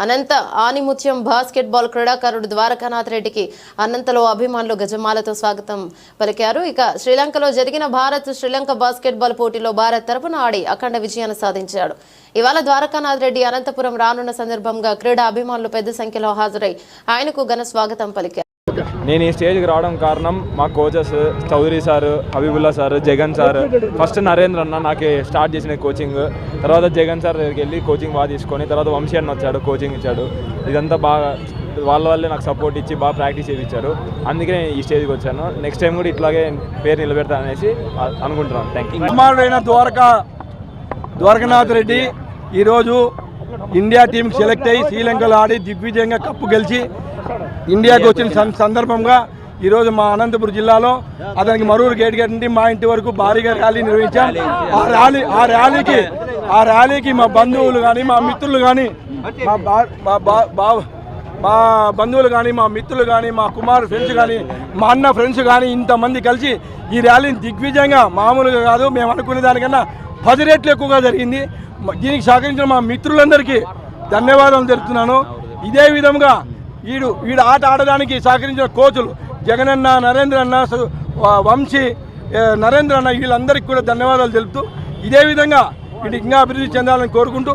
అనంత ఆనిముత్యం basketball క్రీడాకారుడు ద్వారకానాథ్ రెడ్డికి అనంతలో అభిమానులు గజమాలతో స్వాగతం పలికారు. ఇక శ్రీలంకలో జరిగిన భారత్ శ్రీలంక బాస్కెట్బాల్ పోటీలో భారత్ తరపున ఆడి అఖండ విజయాన్ని సాధించాడు. ఇవాళ ద్వారకానాథ్ రెడ్డి అనంతపురం రానున్న సందర్భంగా క్రీడా అభిమానులు పెద్ద సంఖ్యలో హాజరై ఆయనకు ఘన స్వాగతం పలికారు. నేను ఈ స్టేజ్కి రావడం కారణం మా coaches Chaudhary sir, Habibullah sir, Jagan sir. First Narendra అన్న నాకు స్టార్ట్ చేసిన కోచింగ్, తర్వాత జగన్ సార్ దగ్గరికి వెళ్ళి కోచింగ్ బాగా తీసుకొని తర్వాత వంశీ అన్న వచ్చాడు, కోచింగ్ ఇచ్చాడు. ఇదంతా బాగా వాళ్ళ వల్లే నాకు సపోర్ట్ ఇచ్చి బాగా ప్రాక్టీస్ చేయించారు. అందుకే నేను ఈ స్టేజ్కి వచ్చాను. నెక్స్ట్ టైం కూడా ఇట్లాగే పేరు నిలబెడతాననేసి అనుకుంటున్నాను. Thank you. కుమారుడైన ద్వారకానాథ్ రెడ్డి ఈరోజు ఇండియా టీంకి సెలెక్ట్ అయ్యి శ్రీలంకలో ఆడి దిగ్విజయంగా కప్పు గెలిచి ఇండియాకి వచ్చిన సందర్భంగా ఈరోజు మా అనంతపురం జిల్లాలో అతనికి మరూరు గేట్ నుండి మా ఇంటి వరకు భారీగా ర్యాలీ నిర్వహించాం. ఆ ర్యాలీకి మా బంధువులు కానీ, మా మిత్రులు కానీ, మా బంధువులు కానీ, మా మిత్రులు కానీ, మా కుమారు ఫ్రెండ్స్ కానీ, మా అన్న ఫ్రెండ్స్ కానీ ఇంతమంది కలిసి ఈ ర్యాలీని దిగ్విజయంగా, మామూలుగా కాదు మేము అనుకునే దానికన్నా 10 రెట్లు ఎక్కువగా జరిగింది. దీనికి సహకరించిన మా మిత్రులందరికీ ధన్యవాదాలు తెలుపుతున్నాను. ఇదే విధంగా వీడు ఆట ఆడడానికి సహకరించిన కోచులు జగనన్న, నరేంద్ర అన్న, వంశీ, నరేంద్ర అన్న వీళ్ళందరికీ కూడా ధన్యవాదాలు తెలుపుతూ ఇదే విధంగా వీడు ఇంకా అభివృద్ధి చెందాలని కోరుకుంటూ